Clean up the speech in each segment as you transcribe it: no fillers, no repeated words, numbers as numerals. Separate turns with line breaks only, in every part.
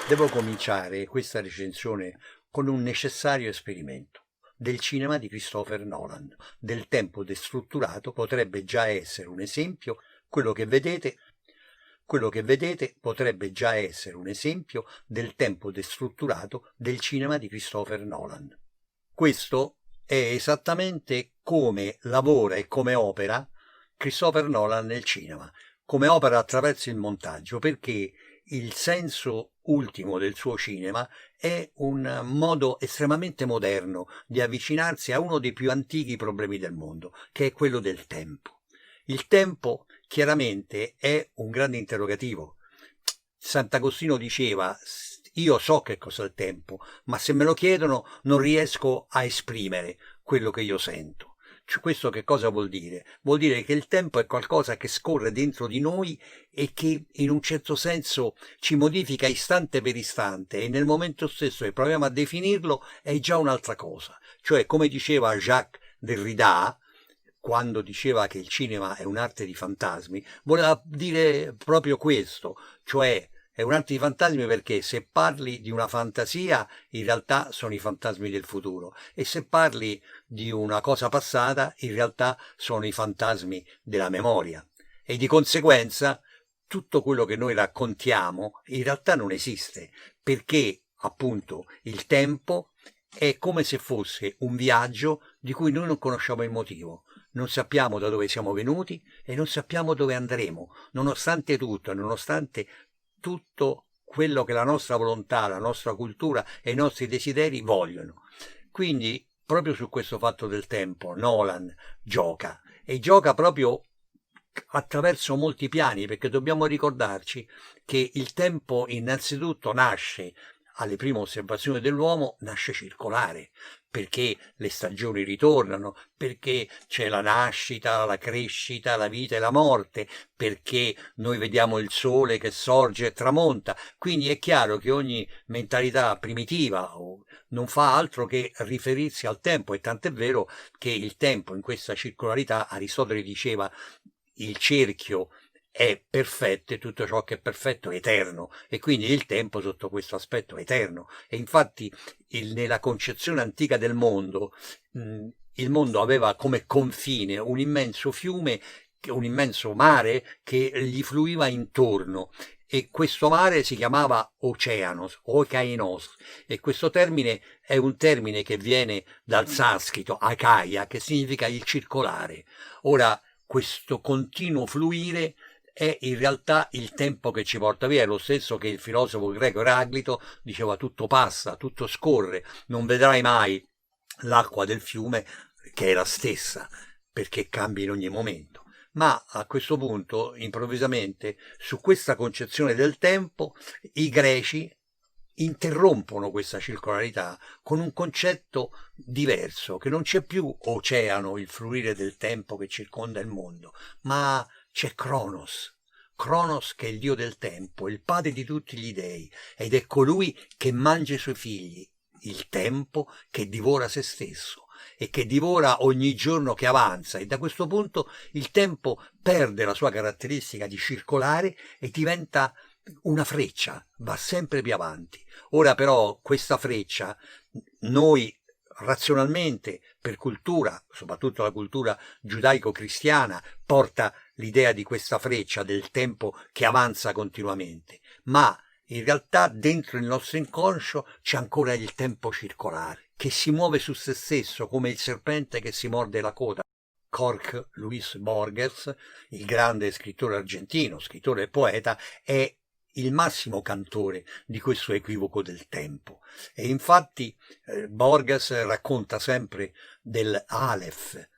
Devo cominciare questa recensione con un necessario esperimento. Del cinema di Christopher Nolan, del tempo destrutturato potrebbe già essere un esempio, quello che vedete, quello che vedete potrebbe già essere un esempio del tempo destrutturato del cinema di Christopher Nolan. Questo è esattamente come lavora e come opera Christopher Nolan nel cinema, come opera attraverso il montaggio, perché il senso ultimo del suo cinema è un modo estremamente moderno di avvicinarsi a uno dei più antichi problemi del mondo, che è quello del tempo. Il tempo chiaramente è un grande interrogativo. Sant'Agostino diceva: io so che cos'è il tempo, ma se me lo chiedono non riesco a esprimere quello che io sento. Cioè, questo che cosa vuol dire? Vuol dire che il tempo è qualcosa che scorre dentro di noi e che in un certo senso ci modifica istante per istante, e nel momento stesso che proviamo a definirlo è già un'altra cosa. Cioè, come diceva Jacques Derrida, quando diceva che il cinema è un'arte di fantasmi, voleva dire proprio questo, cioè è un'arte di fantasmi perché se parli di una fantasia, in realtà sono i fantasmi del futuro, e se parli di una cosa passata, in realtà sono i fantasmi della memoria. E di conseguenza tutto quello che noi raccontiamo in realtà non esiste, perché appunto il tempo è come se fosse un viaggio di cui noi non conosciamo il motivo. Non sappiamo da dove siamo venuti e non sappiamo dove andremo, nonostante tutto, nonostante tutto quello che la nostra volontà, la nostra cultura e i nostri desideri vogliono. Quindi, proprio su questo fatto del tempo, Nolan gioca, e gioca proprio attraverso molti piani, perché dobbiamo ricordarci che il tempo innanzitutto nasce, alle prime osservazioni dell'uomo, nasce circolare, perché le stagioni ritornano, perché c'è la nascita, la crescita, la vita e la morte, perché noi vediamo il sole che sorge e tramonta. Quindi è chiaro che ogni mentalità primitiva non fa altro che riferirsi al tempo, e tant'è vero che il tempo in questa circolarità, Aristotele diceva, il cerchio è perfetto e tutto ciò che è perfetto è eterno, e quindi il tempo sotto questo aspetto è eterno. E infatti nella concezione antica del mondo, il mondo aveva come confine un immenso fiume, un immenso mare che gli fluiva intorno, e questo mare si chiamava Oceanos, Okeanos, e questo termine è un termine che viene dal sanscrito Akaia, che significa il circolare. Ora, questo continuo fluire è in realtà il tempo che ci porta via. È lo stesso che il filosofo greco Eraclito diceva: tutto passa, tutto scorre, non vedrai mai l'acqua del fiume che è la stessa, perché cambia in ogni momento. Ma a questo punto, improvvisamente, su questa concezione del tempo, i greci interrompono questa circolarità con un concetto diverso, che non c'è più oceano, il fluire del tempo che circonda il mondo, ma c'è Cronos. Cronos, che è il dio del tempo, il padre di tutti gli dei, ed è colui che mangia i suoi figli, il tempo che divora se stesso e che divora ogni giorno che avanza, e da questo punto il tempo perde la sua caratteristica di circolare e diventa una freccia, va sempre più avanti. Ora però questa freccia noi razionalmente, per cultura, soprattutto la cultura giudaico-cristiana, porta l'idea di questa freccia del tempo che avanza continuamente, ma in realtà dentro il nostro inconscio c'è ancora il tempo circolare, che si muove su se stesso come il serpente che si morde la coda. Jorge Luis Borges, il grande scrittore argentino, scrittore e poeta, è il massimo cantore di questo equivoco del tempo. E infatti Borges racconta sempre del Aleph,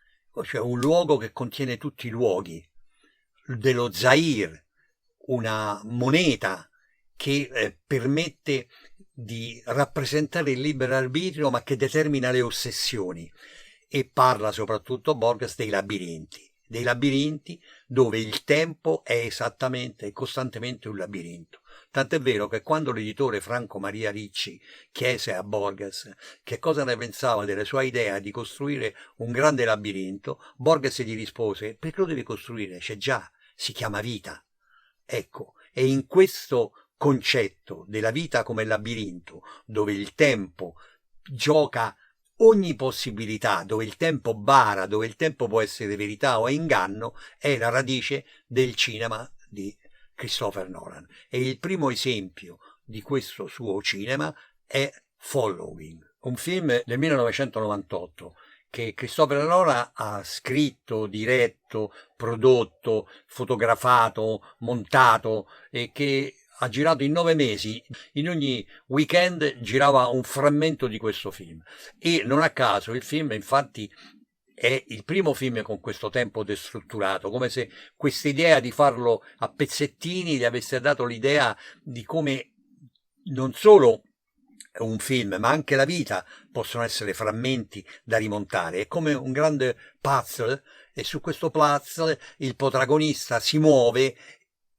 cioè un luogo che contiene tutti i luoghi, dello Zair, una moneta che permette di rappresentare il libero arbitrio, ma che determina le ossessioni. E parla soprattutto Borges dei labirinti dove il tempo è esattamente e costantemente un labirinto. Tant'è vero che quando l'editore Franco Maria Ricci chiese a Borges che cosa ne pensava delle sue idee di costruire un grande labirinto, Borges gli rispose: perché lo devi costruire? C'è già, si chiama vita. Ecco, e in questo concetto della vita come labirinto, dove il tempo gioca ogni possibilità, dove il tempo bara, dove il tempo può essere verità o inganno, è la radice del cinema di Christopher Nolan. E il primo esempio di questo suo cinema è Following, un film del 1998 che Christopher Nolan ha scritto, diretto, prodotto, fotografato, montato e che ha girato in 9 mesi. In ogni weekend girava un frammento di questo film e non a caso il film infatti è il primo film con questo tempo destrutturato, come se questa idea di farlo a pezzettini gli avesse dato l'idea di come non solo un film, ma anche la vita possono essere frammenti da rimontare. È come un grande puzzle e su questo puzzle il protagonista si muove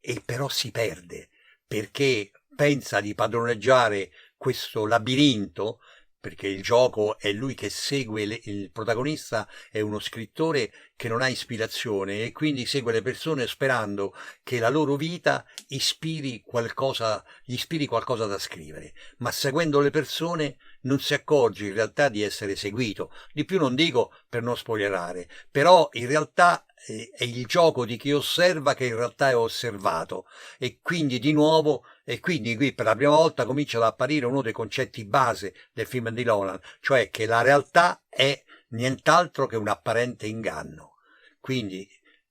e però si perde perché pensa di padroneggiare questo labirinto, perché il gioco è lui che segue il protagonista è uno scrittore che non ha ispirazione e quindi segue le persone sperando che la loro vita gli ispiri qualcosa da scrivere, ma seguendo le persone non si accorge in realtà di essere seguito. Di più non dico per non spoilerare, però in realtà è il gioco di chi osserva che in realtà è osservato e quindi di nuovo qui per la prima volta comincia ad apparire uno dei concetti base del film di Nolan, cioè che la realtà è nient'altro che un apparente inganno. Quindi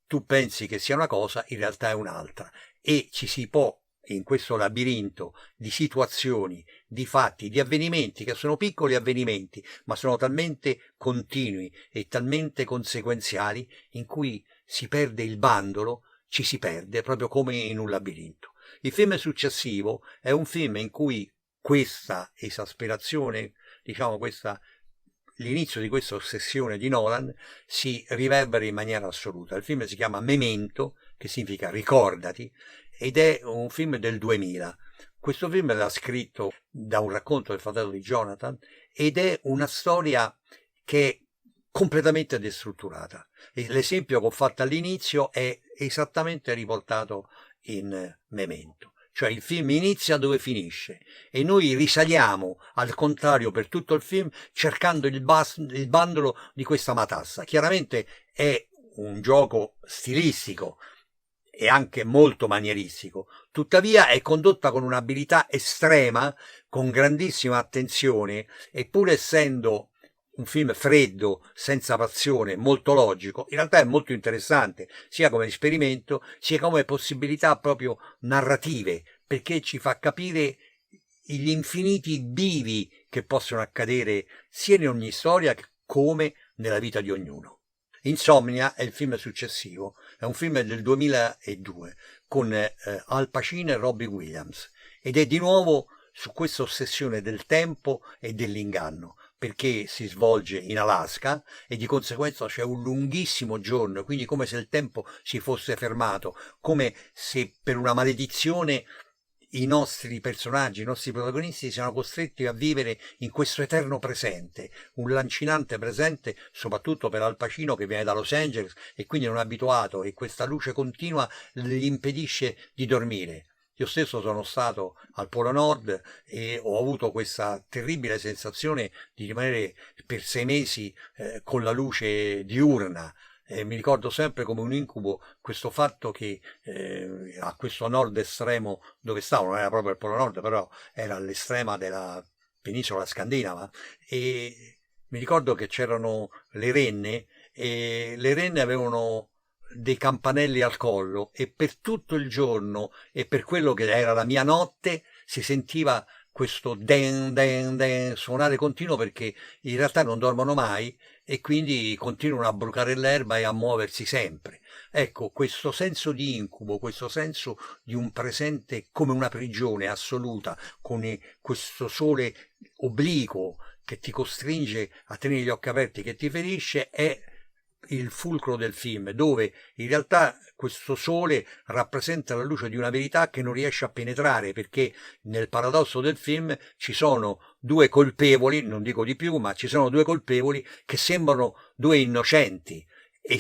tu pensi che sia una cosa, in realtà è un'altra e ci si può in questo labirinto di situazioni, di fatti, di avvenimenti che sono piccoli avvenimenti, ma sono talmente continui e talmente conseguenziali in cui si perde il bandolo, ci si perde proprio come in un labirinto. Il film successivo è un film in cui questa esasperazione, diciamo l'inizio di questa ossessione di Nolan si riverbera in maniera assoluta. Il film si chiama Memento, che significa ricordati, ed è un film del 2000. Questo film l'ha scritto da un racconto del fratello di Jonathan ed è una storia che è completamente destrutturata. E l'esempio che ho fatto all'inizio è esattamente riportato in Memento. Cioè il film inizia dove finisce e noi risaliamo al contrario per tutto il film cercando il bandolo di questa matassa. Chiaramente è un gioco stilistico e anche molto manieristico, tuttavia è condotta con un'abilità estrema, con grandissima attenzione e pur essendo un film freddo, senza passione, molto logico, in realtà è molto interessante, sia come esperimento, sia come possibilità proprio narrative, perché ci fa capire gli infiniti bivi che possono accadere sia in ogni storia come nella vita di ognuno. Insomnia è il film successivo, è un film del 2002 con Al Pacino e Robbie Williams ed è di nuovo su questa ossessione del tempo e dell'inganno, perché si svolge in Alaska e di conseguenza c'è un lunghissimo giorno, quindi come se il tempo si fosse fermato, come se per una maledizione i nostri personaggi, i nostri protagonisti siano costretti a vivere in questo eterno presente, un lancinante presente, soprattutto per Al Pacino che viene da Los Angeles e quindi non è abituato e questa luce continua gli impedisce di dormire. Io stesso sono stato al Polo Nord e ho avuto questa terribile sensazione di rimanere per 6 mesi con la luce diurna. Mi ricordo sempre come un incubo questo fatto che a questo nord estremo dove stavo, non era proprio il Polo Nord, però era all'estrema della penisola scandinava e mi ricordo che c'erano le renne e le renne avevano dei campanelli al collo e per tutto il giorno e per quello che era la mia notte si sentiva questo den den den suonare continuo perché in realtà non dormono mai e quindi continuano a brucare l'erba e a muoversi sempre. Ecco, questo senso di incubo, questo senso di un presente come una prigione assoluta, con questo sole obliquo che ti costringe a tenere gli occhi aperti, che ti ferisce, è il fulcro del film, dove in realtà questo sole rappresenta la luce di una verità che non riesce a penetrare, perché nel paradosso del film ci sono due colpevoli, non dico di più, ma ci sono due colpevoli che sembrano due innocenti e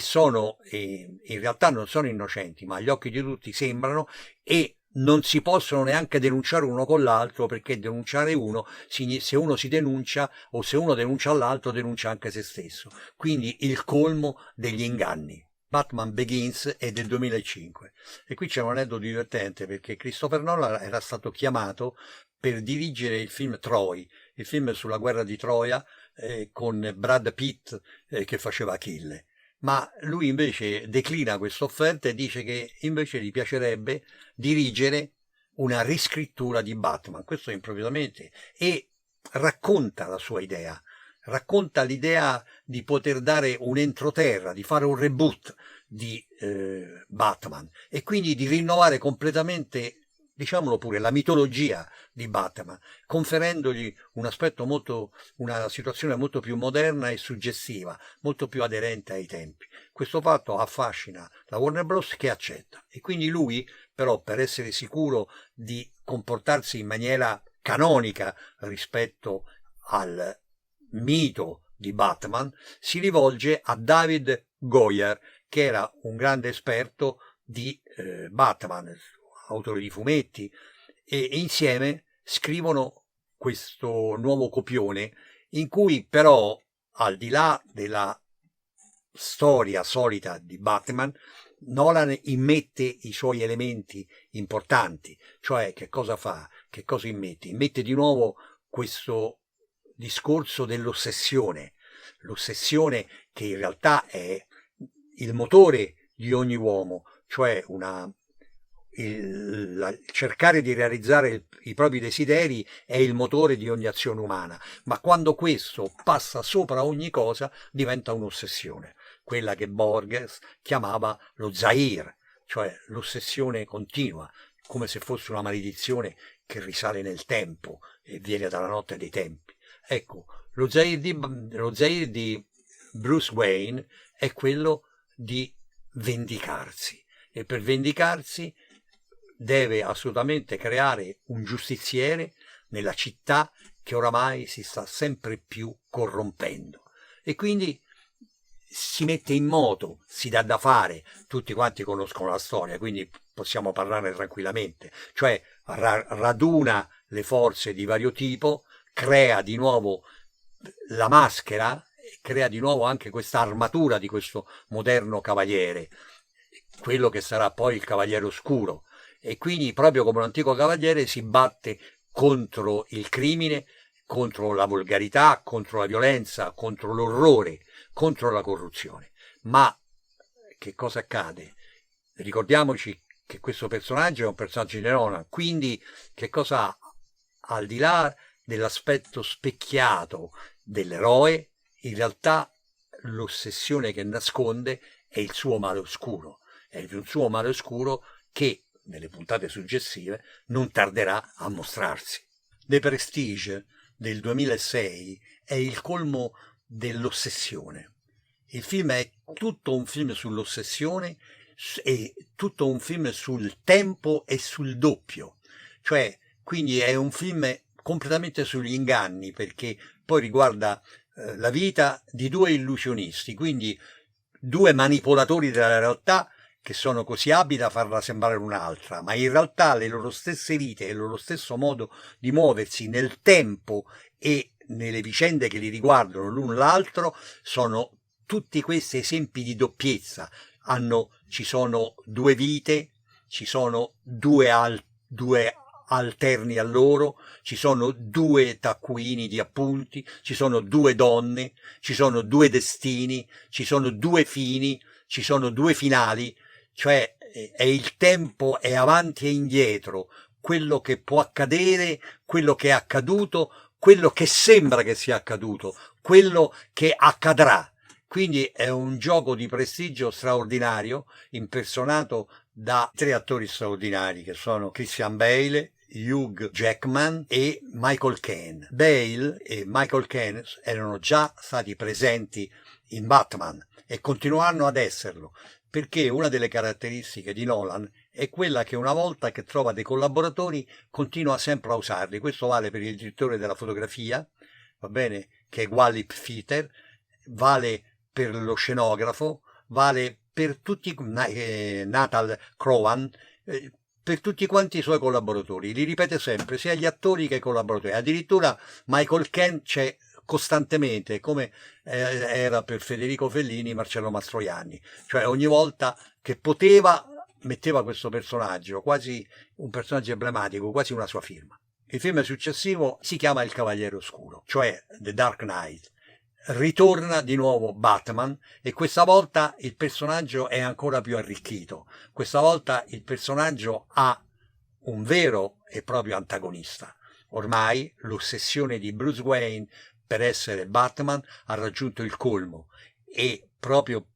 in realtà non sono innocenti, ma agli occhi di tutti sembrano, e non si possono neanche denunciare uno con l'altro, perché denunciare uno, se uno si denuncia o se uno denuncia l'altro, denuncia anche se stesso. Quindi il colmo degli inganni. Batman Begins è del 2005 e qui c'è un aneddoto divertente, perché Christopher Nolan era stato chiamato per dirigere il film Troy, il film sulla guerra di Troia, con Brad Pitt che faceva Achille. Ma lui invece declina questa offerta e dice che invece gli piacerebbe dirigere una riscrittura di Batman, questo improvvisamente, e racconta la sua idea, racconta l'idea di poter dare un entroterra, di fare un reboot di Batman e quindi di rinnovare completamente, diciamolo pure, la mitologia di Batman, conferendogli un aspetto molto, una situazione molto più moderna e suggestiva, molto più aderente ai tempi. Questo fatto affascina la Warner Bros. Che accetta, e quindi lui, però, per essere sicuro di comportarsi in maniera canonica rispetto al mito di Batman, si rivolge a David Goyer, che era un grande esperto di Batman, autore di fumetti, e insieme scrivono questo nuovo copione in cui però, al di là della storia solita di Batman, Nolan immette i suoi elementi importanti, cioè che cosa fa, che cosa immette? Immette di nuovo questo discorso dell'ossessione, l'ossessione che in realtà è il motore di ogni uomo, cioè cercare di realizzare i propri desideri è il motore di ogni azione umana, ma quando questo passa sopra ogni cosa diventa un'ossessione, quella che Borges chiamava lo Zair, cioè l'ossessione continua, come se fosse una maledizione che risale nel tempo e viene dalla notte dei tempi. Ecco, lo Zair di Bruce Wayne è quello di vendicarsi, e per vendicarsi deve assolutamente creare un giustiziere nella città che oramai si sta sempre più corrompendo, e quindi si mette in moto, si dà da fare, tutti quanti conoscono la storia, quindi possiamo parlarne tranquillamente, cioè raduna le forze di vario tipo, crea di nuovo la maschera, crea di nuovo anche questa armatura di questo moderno cavaliere, quello che sarà poi il Cavaliere Oscuro, e quindi proprio come un antico cavaliere si batte contro il crimine, contro la volgarità, contro la violenza, contro l'orrore, contro la corruzione. Ma che cosa accade? Ricordiamoci che questo personaggio è un personaggio di Nolan, quindi che cosa ha? Al di là dell'aspetto specchiato dell'eroe, in realtà l'ossessione che nasconde è il suo male oscuro, è il suo male oscuro che nelle puntate successive non tarderà a mostrarsi. The Prestige del 2006 è il colmo dell'ossessione. Il film è tutto un film sull'ossessione e tutto un film sul tempo e sul doppio, cioè quindi è un film completamente sugli inganni, perché poi riguarda la vita di due illusionisti, quindi due manipolatori della realtà che sono così abili da farla sembrare un'altra, ma in realtà le loro stesse vite e il loro stesso modo di muoversi nel tempo e nelle vicende che li riguardano l'un l'altro sono tutti questi esempi di doppiezza. Ci sono due vite, ci sono due alterni a loro, ci sono due taccuini di appunti, ci sono due donne, ci sono due destini, ci sono due fini, ci sono due finali, cioè è il tempo, è avanti e indietro, quello che può accadere, quello che è accaduto, quello che sembra che sia accaduto, quello che accadrà. Quindi è un gioco di prestigio straordinario, impersonato da tre attori straordinari che sono Christian Bale, Hugh Jackman e Michael Caine. Bale e Michael Caine erano già stati presenti in Batman e continueranno ad esserlo, perché una delle caratteristiche di Nolan è quella che una volta che trova dei collaboratori continua sempre a usarli. Questo vale per il direttore della fotografia, va bene, che è Wally Pfister, vale per lo scenografo, vale per tutti, Natal Crowan, per tutti quanti i suoi collaboratori, li ripete sempre, sia gli attori che i collaboratori. Addirittura Michael Caine c'è costantemente, come era per Federico Fellini, Marcello Mastroianni, cioè ogni volta che poteva metteva questo personaggio, quasi un personaggio emblematico, quasi una sua firma. Il film successivo si chiama Il Cavaliere Oscuro, cioè The Dark Knight. Ritorna di nuovo Batman e questa volta il personaggio è ancora più arricchito. Questa volta il personaggio ha un vero e proprio antagonista. Ormai l'ossessione di Bruce Wayne per essere Batman ha raggiunto il colmo e proprio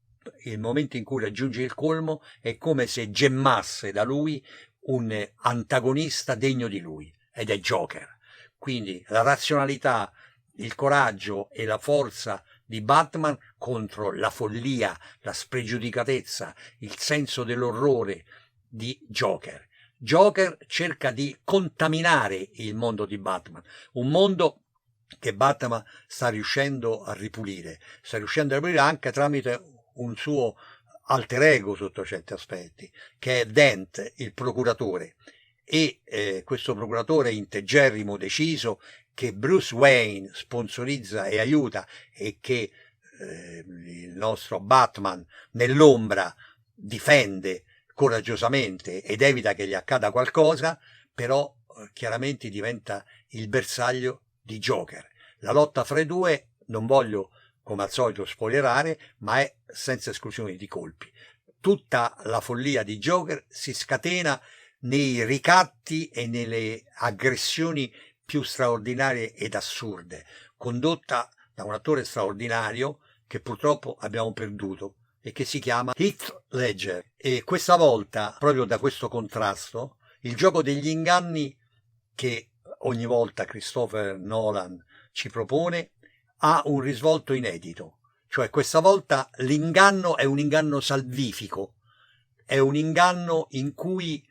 il momento in cui raggiunge il colmo è come se gemmasse da lui un antagonista degno di lui, ed è Joker. Quindi la razionalità, il coraggio e la forza di Batman contro la follia, la spregiudicatezza, il senso dell'orrore di Joker. Joker cerca di contaminare il mondo di Batman, un mondo che Batman sta riuscendo a ripulire anche tramite un suo alter ego sotto certi aspetti, che è Dent, il procuratore, e questo procuratore integerrimo, deciso, che Bruce Wayne sponsorizza e aiuta e che il nostro Batman nell'ombra difende coraggiosamente ed evita che gli accada qualcosa, però chiaramente diventa il bersaglio di Joker. La lotta fra i due, non voglio come al solito spoilerare, ma è senza esclusione di colpi. Tutta la follia di Joker si scatena nei ricatti e nelle aggressioni più straordinarie ed assurde, condotta da un attore straordinario che purtroppo abbiamo perduto e che si chiama Heath Ledger. E questa volta, proprio da questo contrasto, il gioco degli inganni che ogni volta Christopher Nolan ci propone ha un risvolto inedito, cioè questa volta l'inganno è un inganno salvifico, è un inganno in cui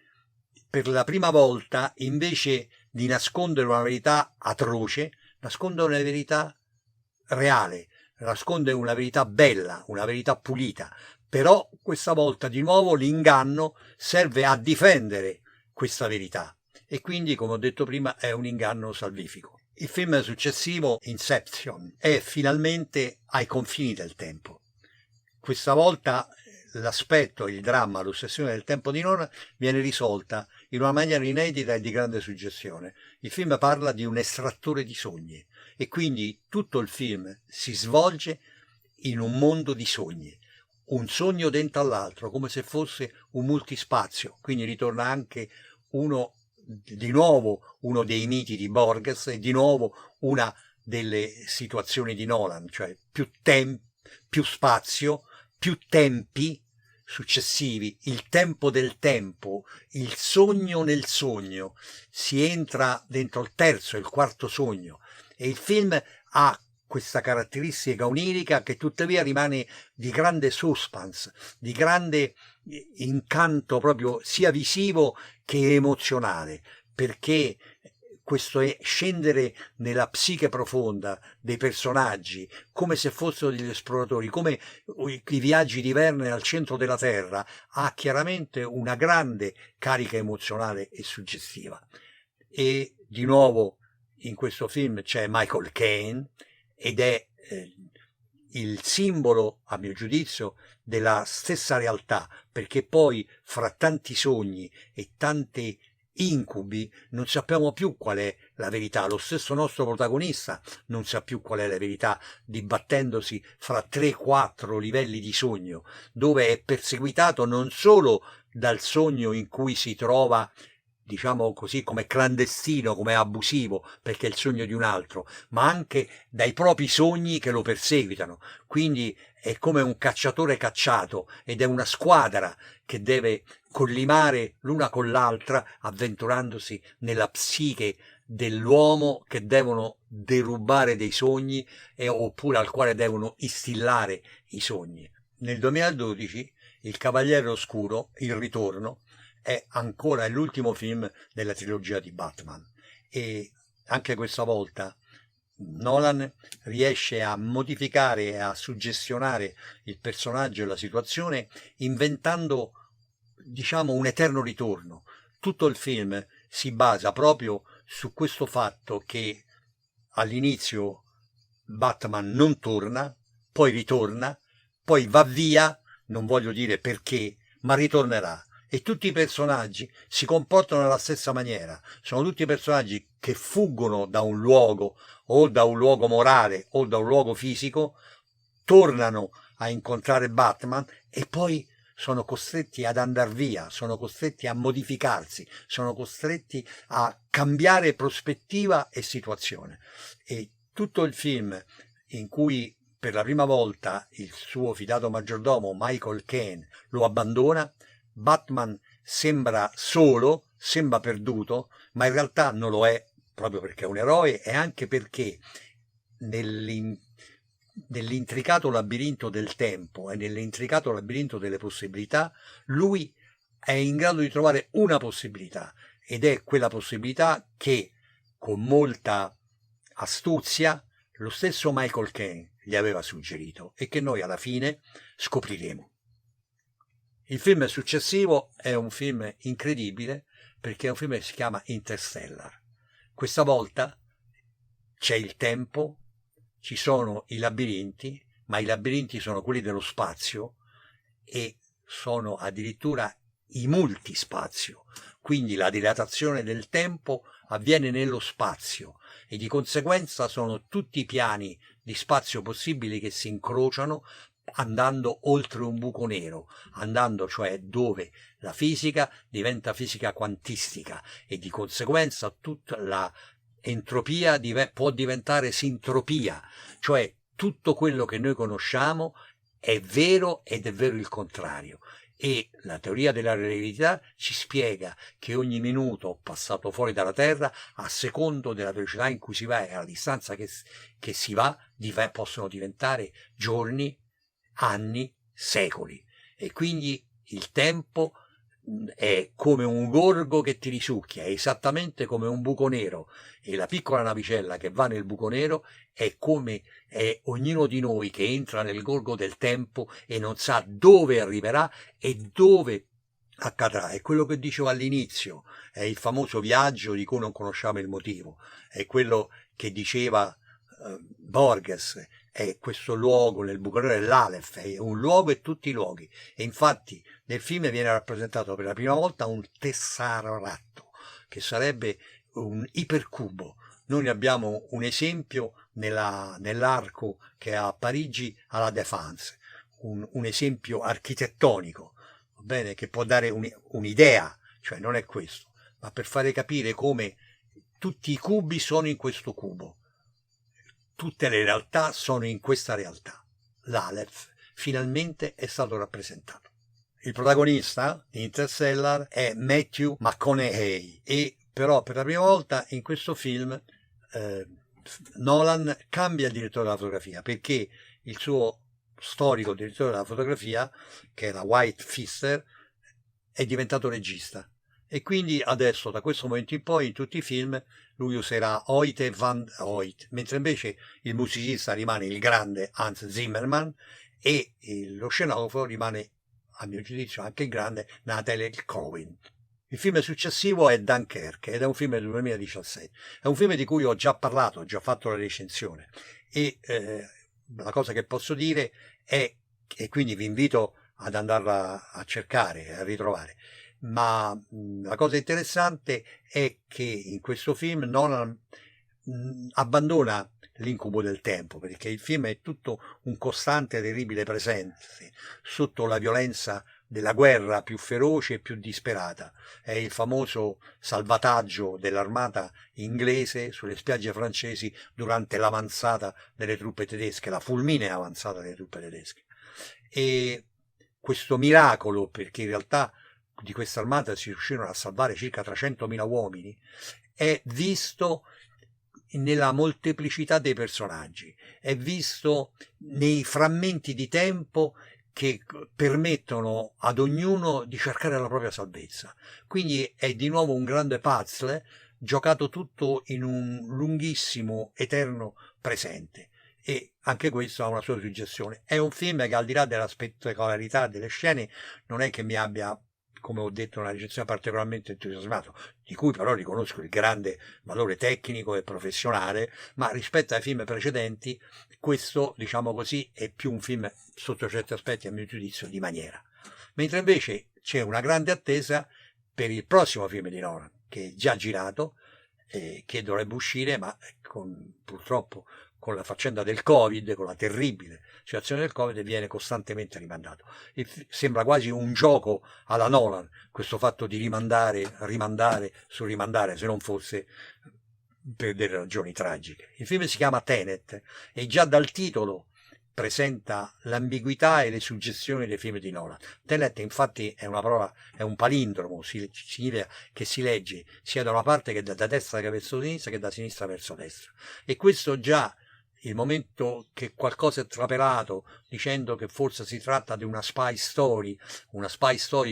per la prima volta, invece di nascondere una verità atroce, nasconde una verità reale, nasconde una verità bella, una verità pulita, però questa volta di nuovo l'inganno serve a difendere questa verità e quindi, come ho detto prima, è un inganno salvifico. Il film successivo, Inception, è finalmente ai confini del tempo. Questa volta l'aspetto, il dramma, l'ossessione del tempo di Nolan viene risolta in una maniera inedita e di grande suggestione. Il film parla di un estrattore di sogni e quindi tutto il film si svolge in un mondo di sogni, un sogno dentro all'altro, come se fosse un multispazio. Quindi ritorna anche di nuovo uno dei miti di Borges e di nuovo una delle situazioni di Nolan, cioè più spazio, più tempi successivi, il tempo del tempo, il sogno nel sogno, si entra dentro il terzo e il quarto sogno e il film ha questa caratteristica onirica che tuttavia rimane di grande suspense, di grande incanto proprio sia visivo che emozionale, perché questo è scendere nella psiche profonda dei personaggi, come se fossero degli esploratori, come i viaggi di Verne al centro della Terra, ha chiaramente una grande carica emozionale e suggestiva. E di nuovo in questo film c'è Michael Caine ed è il simbolo, a mio giudizio, della stessa realtà, perché poi fra tanti sogni e tanti incubi non sappiamo più qual è la verità. Lo stesso nostro protagonista non sa più qual è la verità, dibattendosi fra 3-4 livelli di sogno, dove è perseguitato non solo dal sogno in cui si trova, diciamo così, come clandestino, come abusivo, perché è il sogno di un altro, ma anche dai propri sogni che lo perseguitano. Quindi è come un cacciatore cacciato ed è una squadra che deve collimare l'una con l'altra, avventurandosi nella psiche dell'uomo che devono derubare dei sogni oppure al quale devono instillare i sogni. Nel 2012 Il Cavaliere Oscuro, Il Ritorno, è ancora l'ultimo film della trilogia di Batman e anche questa volta Nolan riesce a modificare e a suggestionare il personaggio e la situazione inventando, diciamo, un eterno ritorno, tutto il film si basa proprio su questo fatto che all'inizio Batman non torna, poi ritorna, poi va via, non voglio dire perché, ma ritornerà. E tutti i personaggi si comportano nella stessa maniera. Sono tutti personaggi che fuggono da un luogo, o da un luogo morale, o da un luogo fisico, tornano a incontrare Batman e poi sono costretti ad andar via, sono costretti a modificarsi, sono costretti a cambiare prospettiva e situazione. E tutto il film in cui per la prima volta il suo fidato maggiordomo Michael Caine lo abbandona, Batman sembra solo, sembra perduto, ma in realtà non lo è, proprio perché è un eroe e anche perché nell'intricato labirinto del tempo e nell'intricato labirinto delle possibilità, lui è in grado di trovare una possibilità, ed è quella possibilità che con molta astuzia lo stesso Michael Caine gli aveva suggerito e che noi alla fine scopriremo. Il film successivo è un film incredibile perché è un film che si chiama Interstellar. Questa volta c'è il tempo, ci sono i labirinti, ma i labirinti sono quelli dello spazio e sono addirittura i multispazio, quindi la dilatazione del tempo avviene nello spazio e di conseguenza sono tutti i piani di spazio possibili che si incrociano andando oltre un buco nero, andando cioè dove la fisica diventa fisica quantistica e di conseguenza tutta la entropia può diventare sintropia, cioè tutto quello che noi conosciamo è vero ed è vero il contrario. E la teoria della relatività ci spiega che ogni minuto passato fuori dalla Terra, a secondo della velocità in cui si va e alla distanza che si va, possono diventare giorni, anni, secoli. E quindi il tempo è come un gorgo che ti risucchia, è esattamente come un buco nero, e la piccola navicella che va nel buco nero è come è ognuno di noi che entra nel gorgo del tempo e non sa dove arriverà e dove accadrà. È quello che dicevo all'inizio, è il famoso viaggio di cui non conosciamo il motivo, è quello che diceva Borges, è questo luogo nel buco nero, è l'Aleph, è un luogo e tutti i luoghi. E infatti nel film viene rappresentato per la prima volta un tesserato, che sarebbe un ipercubo. Noi ne abbiamo un esempio nell'arco che è a Parigi alla Défense, un esempio architettonico, va bene, che può dare un'idea, cioè non è questo, ma per fare capire come tutti i cubi sono in questo cubo, tutte le realtà sono in questa realtà. L'Aleph finalmente è stato rappresentato. Il protagonista di Interstellar è Matthew McConaughey e però per la prima volta in questo film Nolan cambia il direttore della fotografia, perché il suo storico direttore della fotografia, che era White Fister, è diventato regista e quindi adesso da questo momento in poi in tutti i film lui userà Hoyte van Hoyt, mentre invece il musicista rimane il grande Hans Zimmerman e lo scenografo rimane, a mio giudizio, anche il grande Nathaniel Cohen. Il film successivo è Dunkerque ed è un film del 2017. È un film di cui ho già parlato, ho già fatto la recensione e la cosa che posso dire è, e quindi vi invito ad andarla a cercare e a ritrovare, ma la cosa interessante è che in questo film Nolan abbandona l'incubo del tempo, perché il film è tutto un costante e terribile presente sotto la violenza della guerra più feroce e più disperata. È il famoso salvataggio dell'armata inglese sulle spiagge francesi durante l'avanzata delle truppe tedesche, la fulminea avanzata delle truppe tedesche. E questo miracolo, perché in realtà di questa armata si riuscirono a salvare circa 300.000 uomini, è visto nella molteplicità dei personaggi, è visto nei frammenti di tempo che permettono ad ognuno di cercare la propria salvezza. Quindi è di nuovo un grande puzzle giocato tutto in un lunghissimo, eterno presente. E anche questo ha una sua suggestione. È un film che al di là della spettacolarità delle scene non è che mi abbia come ho detto, una recensione particolarmente entusiasmato, di cui però riconosco il grande valore tecnico e professionale, ma rispetto ai film precedenti questo, diciamo così, è più un film sotto certi aspetti, a mio giudizio, di maniera. Mentre invece c'è una grande attesa per il prossimo film di Nolan, che è già girato, che dovrebbe uscire, ma purtroppo con la faccenda del Covid, con la terribile situazione del Covid, viene costantemente rimandato. Sembra quasi un gioco alla Nolan, questo fatto di rimandare su rimandare, se non fosse per delle ragioni tragiche. Il film si chiama Tenet e già dal titolo presenta l'ambiguità e le suggestioni dei film di Nolan. Tenet infatti è una parola, è un palindromo, significa che si legge sia da una parte che da destra che verso sinistra che da sinistra verso destra. E questo già il momento che qualcosa è trapelato dicendo che forse si tratta di una spy story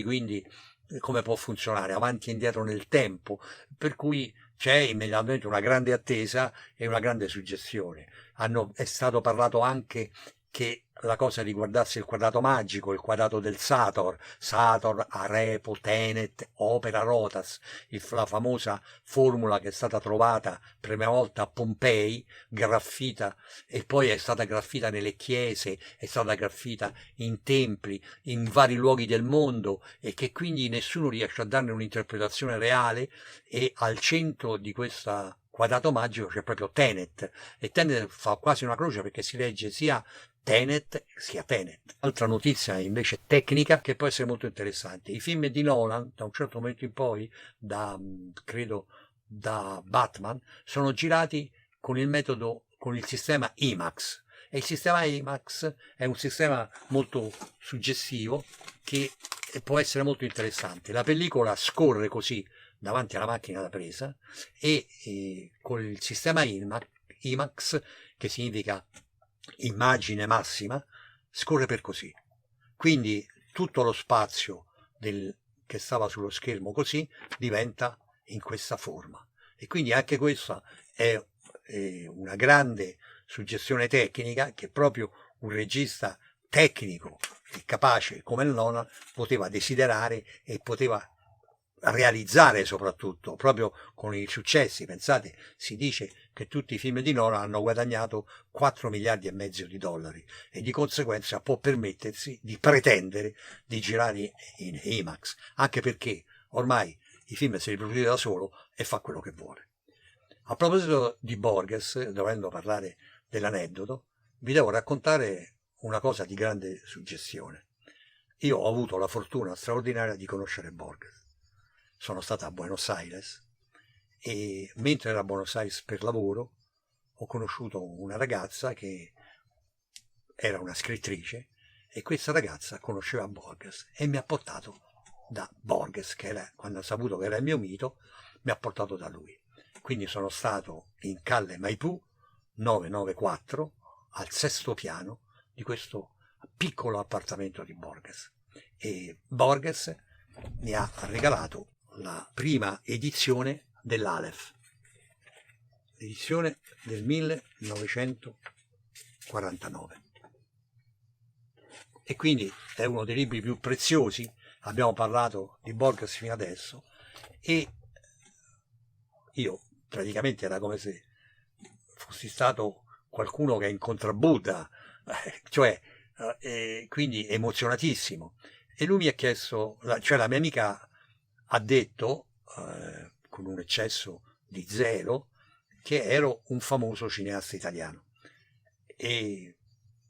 quindi come può funzionare avanti e indietro nel tempo, per cui c'è immediatamente una grande attesa e una grande suggestione. È stato parlato anche che la cosa riguardasse il quadrato magico, il quadrato del Sator, Arepo, Tenet, Opera Rotas, la famosa formula che è stata trovata per la prima volta a Pompei, graffita, e poi è stata graffita nelle chiese, è stata graffita in templi, in vari luoghi del mondo, e che quindi nessuno riesce a darne un'interpretazione reale, e al centro di questa quadrato magico c'è proprio Tenet, e Tenet fa quasi una croce perché si legge sia Tenet sia Tenet. Altra notizia invece tecnica che può essere molto interessante: i film di Nolan da un certo momento in poi, credo da Batman, sono girati con il sistema IMAX, e il sistema IMAX è un sistema molto suggestivo che può essere molto interessante. La pellicola scorre così davanti alla macchina da presa e con il sistema IMAX, che significa immagine massima, scorre per così. Quindi tutto lo spazio che stava sullo schermo così diventa in questa forma. E quindi anche questa è una grande suggestione tecnica che proprio un regista tecnico e capace come il Nolan poteva desiderare e poteva realizzare, soprattutto proprio con i successi. Pensate, si dice che tutti i film di Nolan hanno guadagnato 4 miliardi e mezzo di dollari e di conseguenza può permettersi di pretendere di girare in IMAX, anche perché ormai i film se li produce da solo e fa quello che vuole. A proposito di Borges, dovendo parlare dell'aneddoto, vi devo raccontare una cosa di grande suggestione. Io ho avuto la fortuna straordinaria di conoscere Borges. Sono stato a Buenos Aires e mentre ero a Buenos Aires per lavoro ho conosciuto una ragazza che era una scrittrice, e questa ragazza conosceva Borges e mi ha portato da Borges, quando ha saputo che era il mio mito, mi ha portato da lui. Quindi sono stato in Calle Maipú 994 al 6° piano di questo piccolo appartamento di Borges, e Borges mi ha regalato la prima edizione dell'Aleph, edizione del 1949, e quindi è uno dei libri più preziosi. Abbiamo parlato di Borges fino adesso e io praticamente era come se fossi stato qualcuno che incontra Buddha, quindi emozionatissimo. E lui mi ha chiesto, cioè la mia amica ha detto, con un eccesso di zelo, che ero un famoso cineasta italiano. E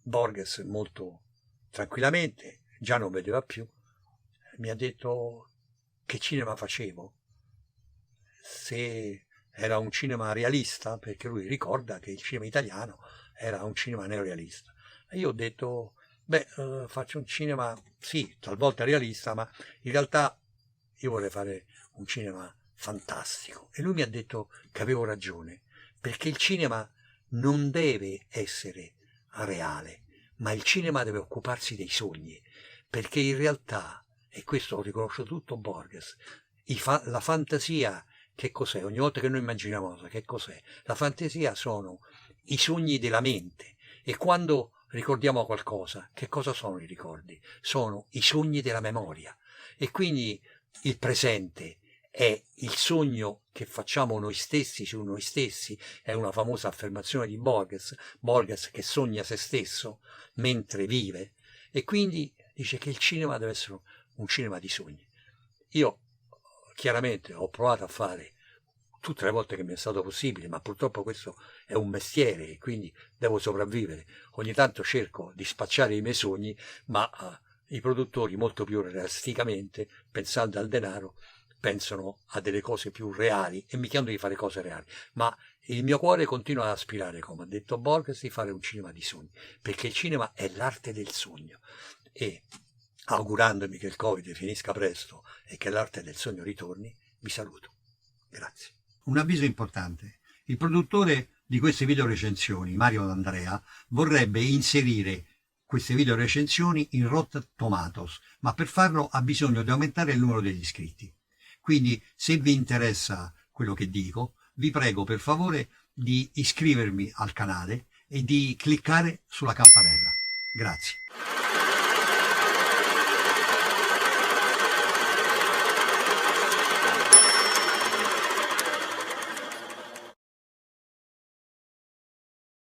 Borges, molto tranquillamente, già non vedeva più, mi ha detto che cinema facevo, se era un cinema realista, perché lui ricorda che il cinema italiano era un cinema neorealista. E io ho detto, faccio un cinema, sì, talvolta realista, ma in realtà io vorrei fare un cinema fantastico. E lui mi ha detto che avevo ragione, perché il cinema non deve essere reale, ma il cinema deve occuparsi dei sogni, perché in realtà, e questo lo riconosce tutto Borges, la fantasia che cos'è? Ogni volta che noi immaginiamo cosa, che cos'è? La fantasia sono i sogni della mente, e quando ricordiamo qualcosa, che cosa sono i ricordi? Sono i sogni della memoria. E quindi il presente è il sogno che facciamo noi stessi su noi stessi, è una famosa affermazione di Borges che sogna se stesso mentre vive, e quindi dice che il cinema deve essere un cinema di sogni. Io chiaramente ho provato a fare tutte le volte che mi è stato possibile, ma purtroppo questo è un mestiere e quindi devo sopravvivere. Ogni tanto cerco di spacciare i miei sogni, ma i produttori molto più realisticamente, pensando al denaro, pensano a delle cose più reali e mi chiedono di fare cose reali. Ma il mio cuore continua ad aspirare, come ha detto Borges, di fare un cinema di sogni, perché il cinema è l'arte del sogno. E augurandomi che il Covid finisca presto e che l'arte del sogno ritorni, vi saluto. Grazie. Un avviso importante. Il produttore di queste video recensioni, Mario D'Andrea, vorrebbe inserire queste video recensioni in Rotten Tomatoes, ma per farlo ha bisogno di aumentare il numero degli iscritti. Quindi, se vi interessa quello che dico, vi prego per favore di iscrivervi al canale e di cliccare sulla campanella. Grazie.